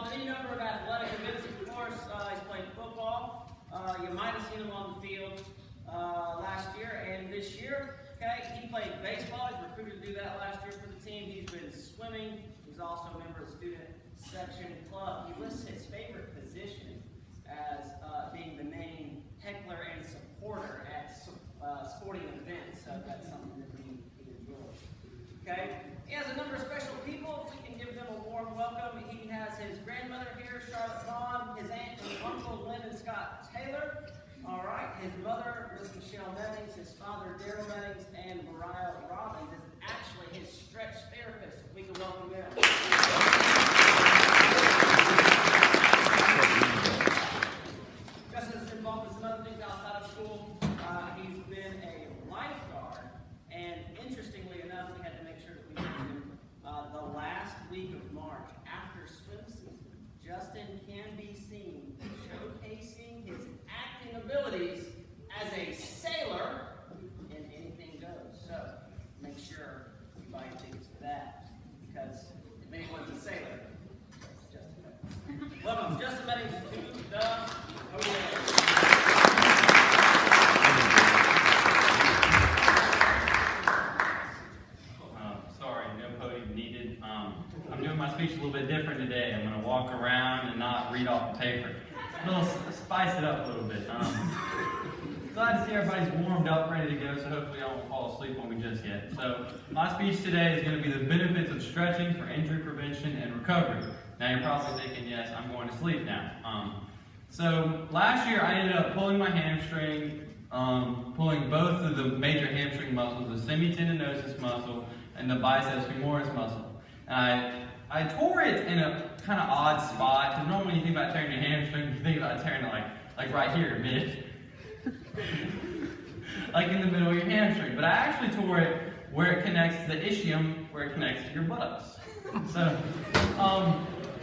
involved in any number of athletic events, of course. He's played football. You might have seen him on the field last year and this year. Okay, he played baseball. He's recruited to do that last year for the team. He's been swimming. He's also a member of the student section club. He lists his favorite position as being the main heckler and supporter at sporting events. So that's something that he enjoys. Okay, he has a number of special people. We can give them a warm welcome. He has his grandmother here, Charlotte Vaughn, his aunt and uncle, Lynn and Scott Taylor. All right, his mother, Miss Michelle Meddings, his father, Daryl Meddings, and Mariah Robbins is actually his stretch therapist. We can welcome them. Justin's involved in some other things outside of school. He's been a lifeguard, and interestingly enough, we had to make sure that we mentioned the last week of March, after swim season, Justin can be seen showcasing his acting abilities as a sailor, and anything goes. So make sure you buy your tickets to that, because if anyone's a sailor, it's Justin Meddings. Welcome, Justin Meddings, to the hotel. Sorry, no podium needed. I'm doing my speech a little bit different today. I'm going to walk around and not read off the paper. A little spice it up a little bit. Glad to see everybody's warmed up, ready to go, so hopefully I won't fall asleep on me just yet. So my speech today is going to be the benefits of stretching for injury prevention and recovery. Now you're probably thinking, yes, I'm going to sleep now. So last year I ended up pulling my hamstring, pulling both of the major hamstring muscles, the semitendinosus muscle and the biceps femoris muscle. And I tore it in a kind of odd spot, because normally when you think about tearing your hamstring, you think about tearing it like right here, mid. Like in the middle of your hamstring. But I actually tore it where it connects to the ischium, where it connects to your buttocks. So,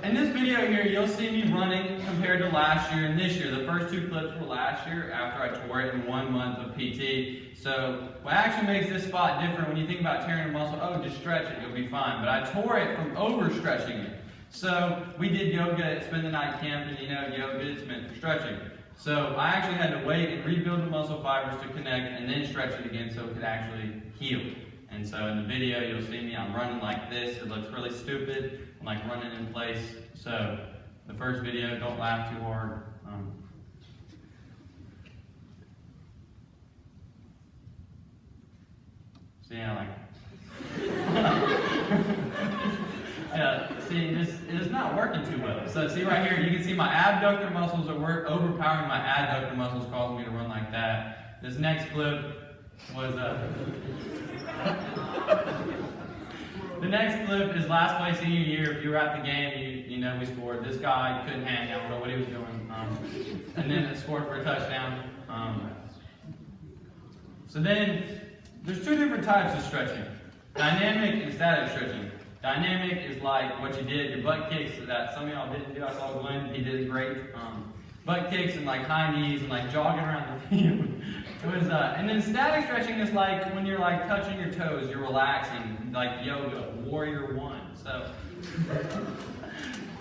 in this video here, you'll see me running compared to last year and this year. The first two clips were last year after I tore it in 1 month of PT. So what actually makes this spot different when you think about tearing a muscle, oh, just stretch it, you'll be fine. But I tore it from overstretching it. So we did yoga at Spend the Night Camp, and you know, yoga is meant for stretching. So I actually had to wait and rebuild the muscle fibers to connect and then stretch it again so it could actually heal. And so in the video, you'll see me, I'm running like this. It looks really stupid. I'm like running in place. So the first video, don't laugh too hard. So yeah, like, see, it's not working too well. So see right here, you can see my abductor muscles are overpowering my adductor muscles, causing me to run like that. This next clip was the next clip is last play senior year. If you were at the game, you know we scored. This guy couldn't hang. I don't know what he was doing. And then it scored for a touchdown. So then there's two different types of stretching: dynamic and static stretching. Dynamic is like what you did, your butt kicks that some of y'all didn't do. I saw Glenn, he did great. Butt kicks and like high knees and like jogging around the field. It was, and then static stretching is like when you're like touching your toes, you're relaxing, like yoga, warrior one. So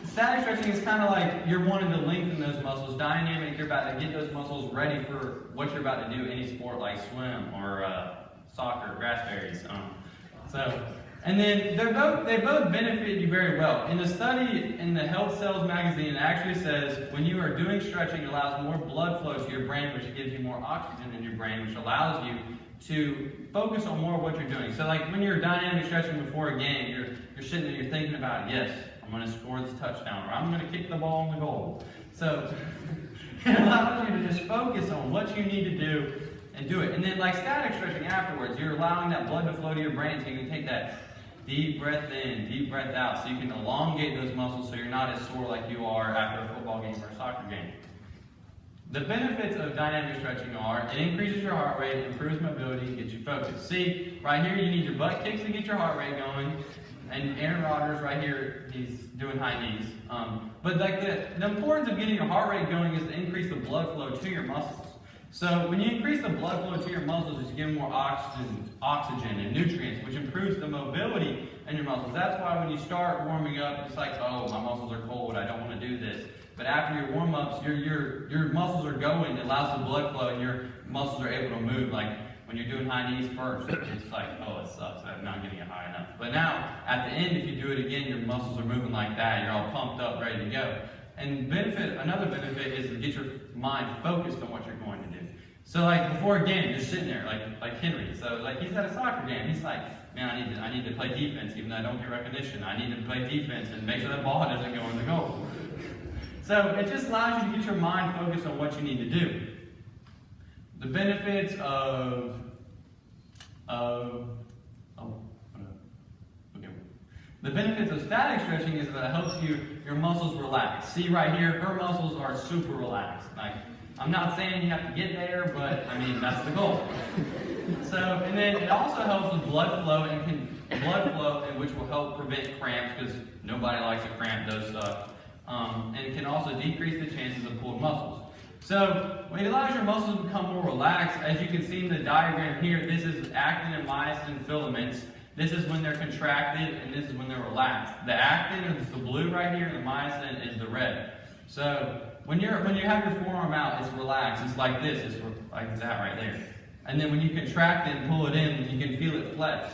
static stretching is kind of like you're wanting to lengthen those muscles. Dynamic, you're about to get those muscles ready for what you're about to do, any sport like swim or soccer, grass berries. And then they both benefit you very well. In the study in the Health Cells magazine, it actually says when you are doing stretching, it allows more blood flow to your brain, which gives you more oxygen in your brain, which allows you to focus on more of what you're doing. So like when you're dynamic stretching before a game, you're sitting there, you're thinking about, yes, I'm going to score this touchdown, or I'm going to kick the ball in the goal. So it allows you to just focus on what you need to do and do it. And then like static stretching afterwards, you're allowing that blood to flow to your brain, so you can take that deep breath in, deep breath out, so you can elongate those muscles so you're not as sore like you are after a football game or a soccer game. The benefits of dynamic stretching are, it increases your heart rate, improves mobility, and gets you focused. See, right here you need your butt kicks to get your heart rate going, and Aaron Rodgers right here, he's doing high knees. But like the importance of getting your heart rate going is to increase the blood flow to your muscles. So when you increase the blood flow to your muscles, you give more oxygen and nutrients, which improves the mobility in your muscles. That's why when you start warming up, it's like, oh, my muscles are cold, I don't want to do this. But after your warm-ups, your muscles are going, it allows the blood flow, and your muscles are able to move. Like when you're doing high knees first, it's like, oh, it sucks, I'm not getting it high enough. But now, at the end, if you do it again, your muscles are moving like that, you're all pumped up, ready to go. And another benefit is to get your mind focused on what you're going to do. So like before a game, you're sitting there, like Henry. So like he's at a soccer game, he's like, man, I need to play defense, even though I don't get recognition. I need to play defense and make sure that ball doesn't go in the goal. So it just allows you to get your mind focused on what you need to do. The benefits the benefits of static stretching is that it helps your muscles relax. See right here, her muscles are super relaxed. Like, I'm not saying you have to get there, but I mean, that's the goal. So, and then it also helps with blood flow, and which will help prevent cramps, because nobody likes a cramp, those stuff. And it can also decrease the chances of pulled muscles. So, when it allows your muscles to become more relaxed, as you can see in the diagram here, this is actin and myosin filaments. This is when they're contracted, and this is when they're relaxed. The actin is the blue right here, and the myosin is the red. So, when you have your forearm out, it's relaxed. It's like this. It's like that right there. And then when you contract it and pull it in, you can feel it flex.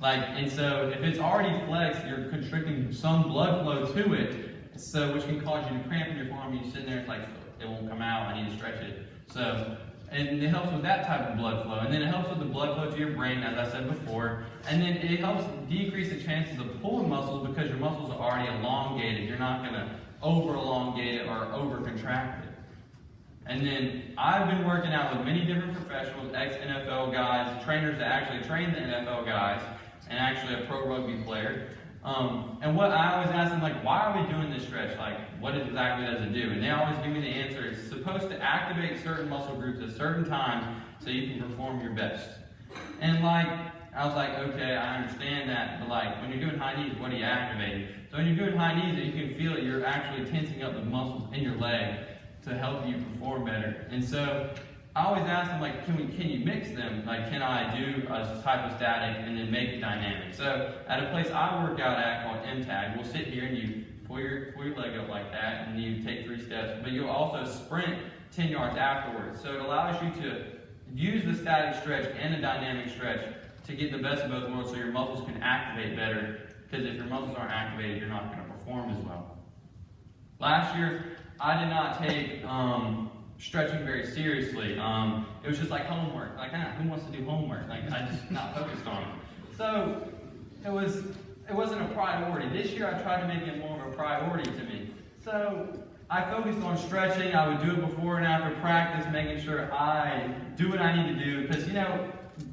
And so if it's already flexed, you're constricting some blood flow to it, so which can cause you to cramp in your forearm. You sit there, it's like it won't come out. I need to stretch it. So, and it helps with that type of blood flow. And then it helps with the blood flow to your brain, as I said before. And then it helps decrease the chances of pulling muscles because your muscles are already elongated. You're not going to over-elongate it or over-contract it. And then I've been working out with many different professionals, ex-NFL guys, trainers that actually train the NFL guys, and actually a pro rugby player. And what I always ask them, like, why are we doing this stretch? Like, what exactly does it do? And they always give me the answer. It's supposed to activate certain muscle groups at certain times so you can perform your best. And I was like, okay, I understand that, but when you're doing high knees, what are you activating? So when you're doing high knees, you can feel it, you're actually tensing up the muscles in your leg to help you perform better. And so I always ask them, can you mix them? Can I do a type of static and then make it dynamic? So at a place I work out at called MTAG, we'll sit here and you pull your leg up like that, and you take 3 steps, but you'll also sprint 10 yards afterwards. So it allows you to use the static stretch and the dynamic stretch to get the best of both worlds so your muscles can activate better, because if your muscles aren't activated, you're not going to perform as well. Last year, I did not take stretching very seriously. It was just like homework. Who wants to do homework? I just not focused on it. So it wasn't a priority. This year, I tried to make it more of a priority to me. So I focused on stretching. I would do it before and after practice, making sure I do what I need to do. Because,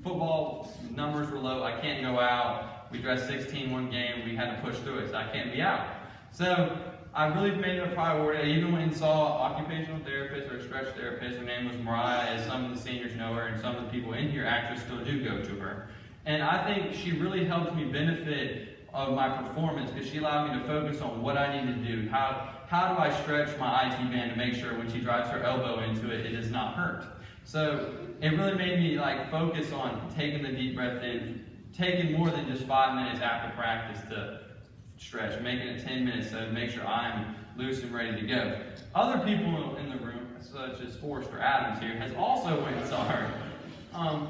football numbers were low. I can't go out. We dressed 16 one game. We had to push through it, so I can't be out. So I really made it a priority. I even went and saw an occupational therapist or a stretch therapist. Her name was Mariah, as some of the seniors know her, and some of the people in here actually still do go to her. And I think she really helped me benefit of my performance, because she allowed me to focus on what I need to do. How do I stretch my IT band to make sure when she drives her elbow into it, it does not hurt? So it really made me focus on taking the deep breath in, taking more than just 5 minutes after practice to stretch, making it 10 minutes to make sure I'm loose and ready to go. Other people in the room, such as Forrester Adams here, has also went and saw her.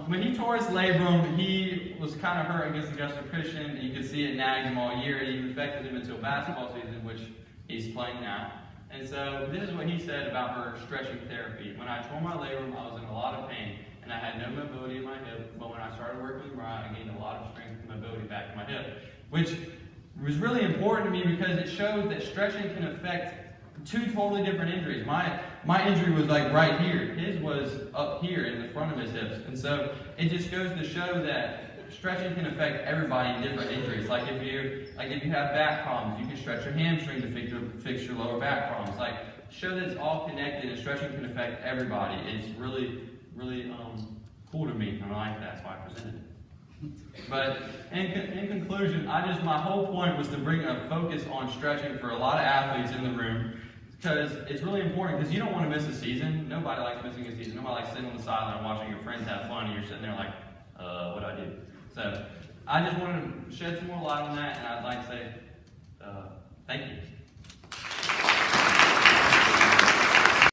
When he tore his labrum, he was kind of hurt against Augusta Christian. You could see it nagged him all year. It even affected him until basketball season, which he's playing now. And so this is what he said about her stretching therapy. When I tore my labrum, I was in a lot of pain, and I had no mobility in my hip. But when I started working with Mariah, I gained a lot of strength and mobility back in my hip, which was really important to me because it shows that stretching can affect 2 totally different injuries. My injury was right here. His was up here in the front of his hips. And so it just goes to show that stretching can affect everybody in different injuries. If you have back problems, you can stretch your hamstring to fix your lower back problems. Show that it's all connected, and stretching can affect everybody. It's really, really cool to me, and I like that. That's why I presented it. But in conclusion, my whole point was to bring a focus on stretching for a lot of athletes in the room, because it's really important, because you don't want to miss a season. Nobody likes missing a season. Nobody likes sitting on the sideline watching your friends have fun, and you're sitting there what do I do? So I just wanted to shed some more light on that, and I'd like to say thank you.